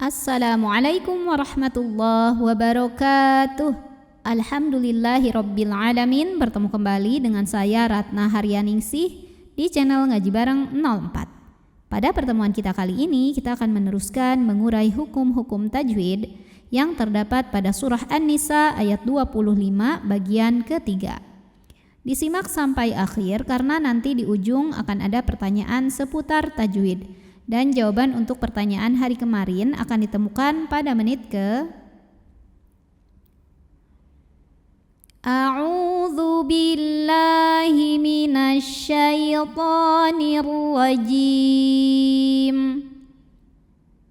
Assalamualaikum warahmatullahi wabarakatuh. Alhamdulillahirabbil alamin. Bertemu kembali dengan saya Ratna Haryaningsih di channel Ngaji Bareng 04. Pada pertemuan kita kali ini kita akan meneruskan mengurai hukum-hukum tajwid yang terdapat pada surah An-Nisa ayat 25 bagian ketiga. Disimak sampai akhir karena nanti di ujung akan ada pertanyaan seputar tajwid. Dan jawaban untuk pertanyaan hari kemarin akan ditemukan pada menit ke A'udzu billahi minasyaitonir rajim.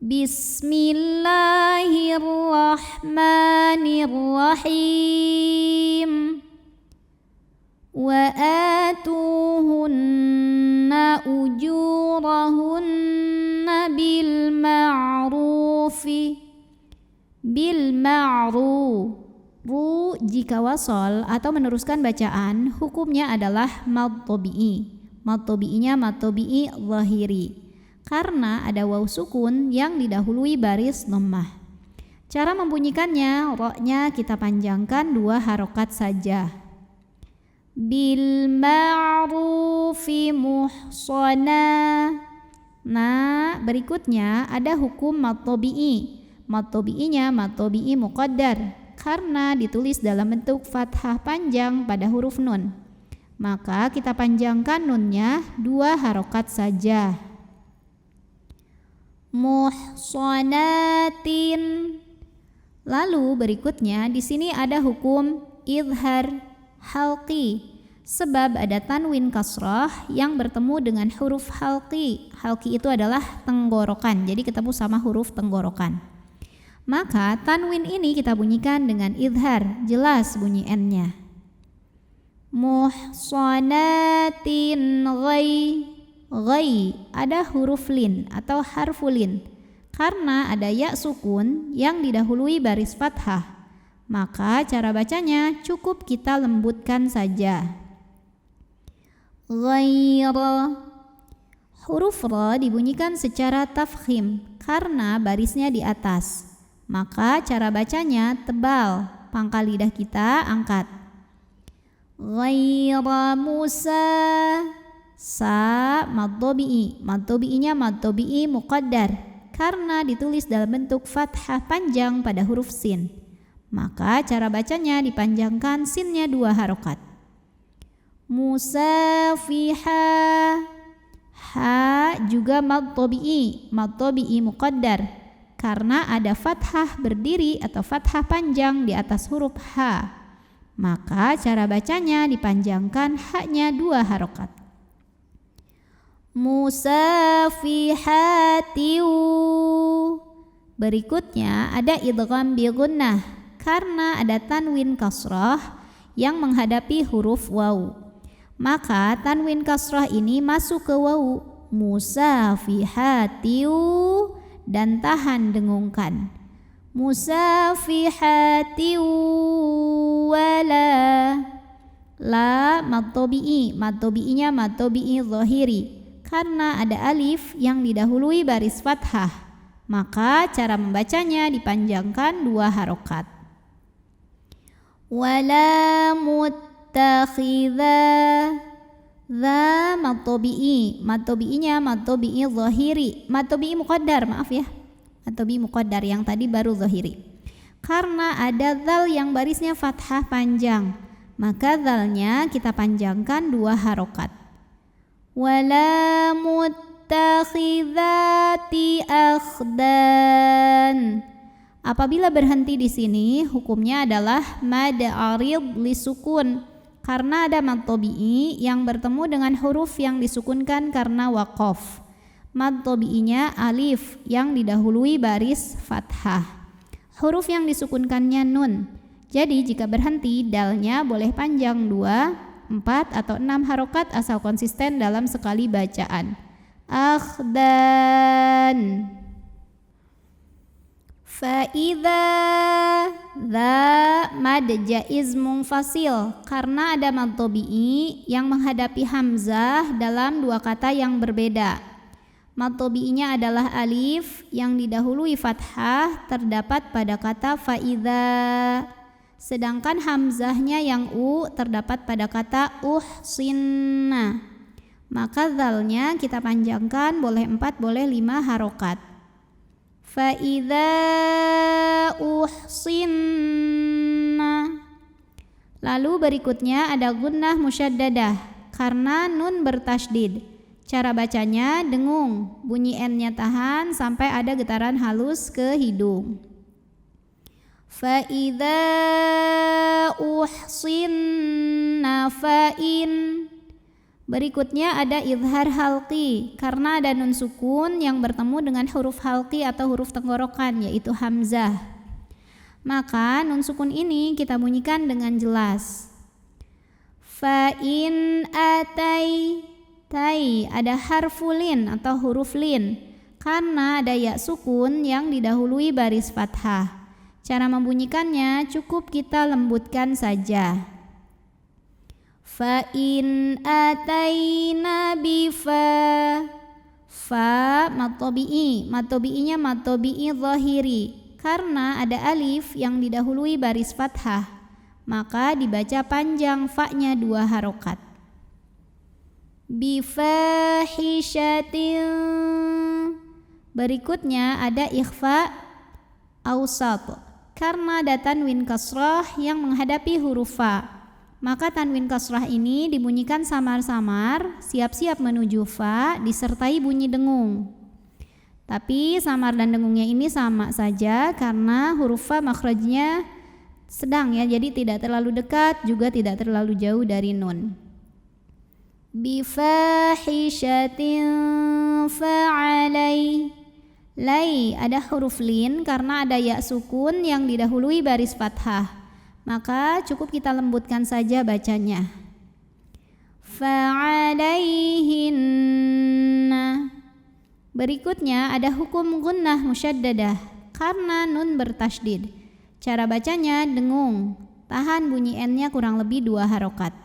Bismillahirrahmanirrahim. Wa atuhunna ujurahunna bil ma'ruf. Ru jika wasol atau meneruskan bacaan hukumnya adalah mad tabi'i. Mad tabi'inya mad tabi'i zahiri karena ada waw sukun yang didahului baris dhammah. Cara membunyikannya, ro-nya kita panjangkan 2 harokat saja. Bil ma'rufi muhsana. Nah, berikutnya ada hukum mad tabi'i. Mad tabi'inya mad tabi'i muqaddar karena ditulis dalam bentuk fathah panjang pada huruf nun. Maka kita panjangkan nunnya 2 harokat saja. Muhsanatin. Lalu berikutnya di sini ada hukum idhar halqi sebab ada tanwin kasrah yang bertemu dengan huruf halqi. Halqi itu adalah tenggorokan, jadi ketemu sama huruf tenggorokan. Maka tanwin ini kita bunyikan dengan idhar, jelas bunyi n-nya. Muhsanatin ghai ada huruf lin atau harfulin karena ada ya sukun yang didahului baris fathah. Maka cara bacanya cukup kita lembutkan saja. Ghaira. Huruf ra dibunyikan secara tafkhim karena barisnya di atas. Maka cara bacanya tebal, pangkal lidah kita angkat. Ghaira Musa. Sa mad tabi'i. Mad tabi'inya mad tabi'i muqaddar karena ditulis dalam bentuk fathah panjang pada huruf sin. Maka cara bacanya dipanjangkan sinnya 2 harokat. Musafiha. Ha juga mad tabi'i muqaddar karena ada fathah berdiri atau fathah panjang di atas huruf ha. Maka cara bacanya dipanjangkan ha-nya 2 harokat. Musafihatiu. Berikutnya ada idgham bi gunnah karena ada tanwin kasrah yang menghadapi huruf waw. Maka tanwin kasrah ini masuk ke waw. Musafihatiu dan tahan dengungkan. Musafihatiu wala. La mad tabi'i. Mad tabi'inya mad tabi'i zahiri karena ada alif yang didahului baris fathah. Maka cara membacanya dipanjangkan 2 harokat. Wala muttakhidha. Dha mad tabi'i. Mad tabi'inya mad tabi'i zahiri. Mad tabi'i muqaddar, maaf ya. Mad tabi'i muqaddar yang tadi baru zahiri. Karena ada dzal yang barisnya fathah panjang, maka dzalnya kita panjangkan 2 harokat. Wala muttakhidhati akhdan. Apabila berhenti di sini, hukumnya adalah mad arid li sukun karena ada mad tabi'i yang bertemu dengan huruf yang disukunkan karena waqaf. Mad tabi'inya alif yang didahului baris fathah. Huruf yang disukunkannya nun. Jadi jika berhenti, dalnya boleh panjang 2, 4 atau 6 harokat asal konsisten dalam sekali bacaan. Akhdan. Fa'idha. Dha mad jaiz munfasil karena ada mad tabi'i yang menghadapi hamzah dalam 2 kata yang berbeda. Mad tabi'inya adalah alif yang didahului fathah terdapat pada kata faidza. Sedangkan hamzahnya yang terdapat pada kata uhsinna. Maka zalnya kita panjangkan, boleh 4 boleh 5 harokat. Faidza uhsinna. Lalu berikutnya ada gunnah musyaddadah karena nun bertasydid. Cara bacanya dengung, bunyi n-nya tahan sampai ada getaran halus ke hidung. Faidza uhsinna fa'in. Berikutnya ada izhar halqi karena ada nun sukun yang bertemu dengan huruf halqi atau huruf tenggorokan yaitu hamzah. Maka nun sukun ini kita bunyikan dengan jelas. Fa'in atai. Tai ada harfulin atau huruf lin karena ada ya sukun yang didahului baris fathah. Cara membunyikannya cukup kita lembutkan saja. Fa'in ataina bifa. Fa mad tabi'i. Mad tabi'inya mad tabi'i zahiri. Karena ada alif yang didahului baris fathah, maka dibaca panjang fa-nya 2 harokat. Bifahishatin. Berikutnya ada ikhfa awsat. Karena ada tanwin kasrah yang menghadapi huruf fa, maka tanwin kasrah ini dibunyikan samar-samar, siap-siap menuju fa disertai bunyi dengung. Tapi samar dan dengungnya ini sama saja karena huruf fa makhrajnya sedang ya, jadi tidak terlalu dekat juga tidak terlalu jauh dari nun. Bifahishatin fa'alai. Lai ada huruf lin karena ada ya sukun yang didahului baris fathah, maka cukup kita lembutkan saja bacanya. Fa'alaihinna. Berikutnya ada hukum gunnah musyaddadah karena nun bertasydid. Cara bacanya dengung, tahan bunyi n-nya kurang lebih 2 harokat.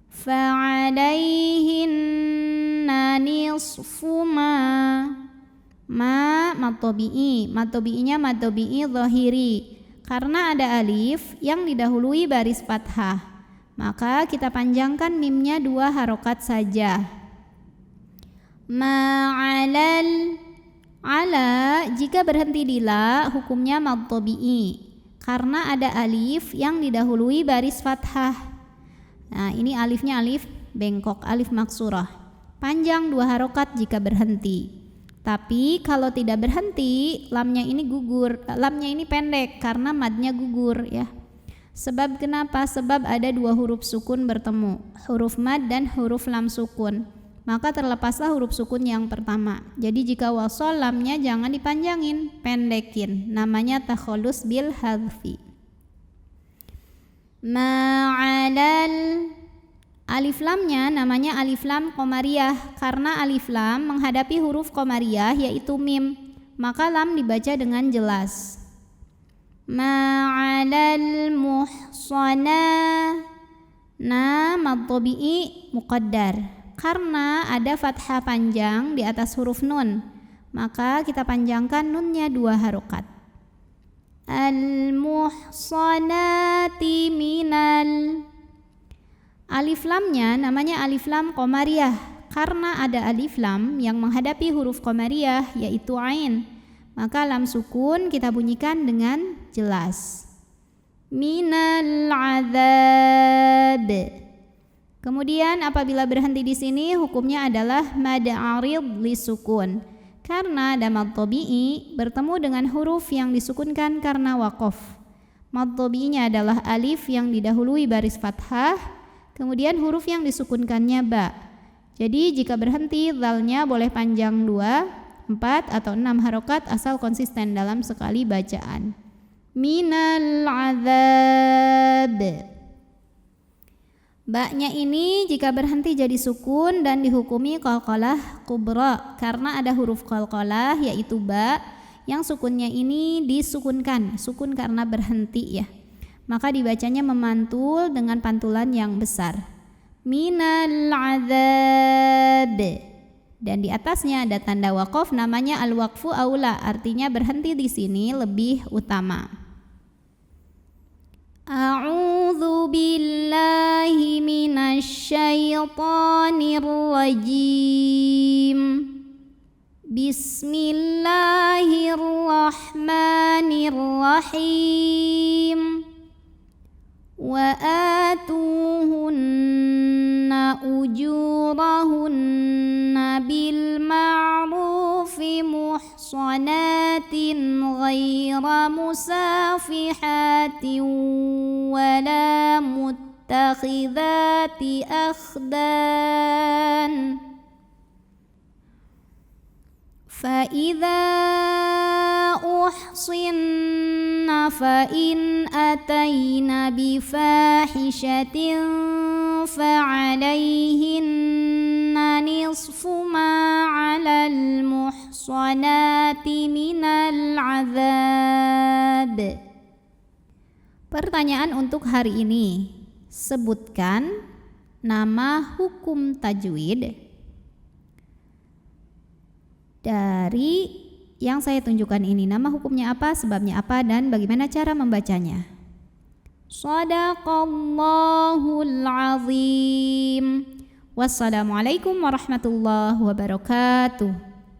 Fa'alaihinna nisfu ma. Ma mad tabi'i. Mad tabi'inya mad tabi'i zahiri. Karena ada alif yang didahului baris fathah, maka kita panjangkan mimnya 2 harokat saja. Ma'alal. Ala jika berhenti di la hukumnya mad tabi'i karena ada alif yang didahului baris fathah. Nah, ini alifnya alif bengkok, alif maksurah. Panjang 2 harokat jika berhenti. Tapi kalau tidak berhenti, lamnya ini gugur. Lamnya ini pendek karena madnya gugur ya. Sebab kenapa? Sebab ada 2 huruf sukun bertemu, huruf mad dan huruf lam sukun. Maka terlepaslah huruf sukun yang pertama. Jadi jika wasol lamnya jangan dipanjangin, pendekin. Namanya takhallus bil hadfi. Ma'alal. Alif lamnya namanya alif lam qomariyah karena alif lam menghadapi huruf qomariyah yaitu mim. Maka lam dibaca dengan jelas. Ma'alal muhsana. Na mad tabi'i muqaddar. Karena ada fathah panjang di atas huruf nun, maka kita panjangkan nunnya 2 harokat. Al-muhsanati minal. Alif lamnya namanya alif lam qomariyah karena ada alif lam yang menghadapi huruf qomariyah yaitu ain, maka lam sukun kita bunyikan dengan jelas. Minal azab. Kemudian apabila berhenti di sini hukumnya adalah mad arid li sukun. Karena ada mad tabi'i bertemu dengan huruf yang disukunkan karena waqaf. Mad tabi'inya adalah alif yang didahului baris fathah, kemudian huruf yang disukunkannya ba. Jadi jika berhenti zalnya boleh panjang 2, 4 atau 6 harokat asal konsisten dalam sekali bacaan. Minal azab. Ba-nya ini jika berhenti jadi sukun dan dihukumi qalqalah kubra karena ada huruf qalqalah yaitu ba yang sukunnya ini disukunkan, sukun karena berhenti ya. Maka dibacanya memantul dengan pantulan yang besar. Minal azab. Dan di atasnya ada tanda waqaf namanya al-waqfu aula, artinya berhenti di sini lebih utama. A'udzu billahi minasyaitonir rajim. Bismillahirrahmanirrahim. Wa atuhunna ujurahunna bil ma'rufi muhsanatin ghaira musafihatin wala muttakhidhati akhdan. فَإِذَا أُحْصِنَّ فَإِنْ أَتَيْنَ بِفَاحِشَةٍ فَعَلَيْهِنَّ نِصْفُ مَا عَلَى الْمُحْصَنَاتِ مِنَ الْعَذَابِ. Pertanyaan untuk hari ini. Sebutkan nama hukum tajwid dari yang saya tunjukkan ini. Nama hukumnya apa, sebabnya apa, dan bagaimana cara membacanya. Shadaqallahul azim. Wassalamualaikum warahmatullahi wabarakatuh.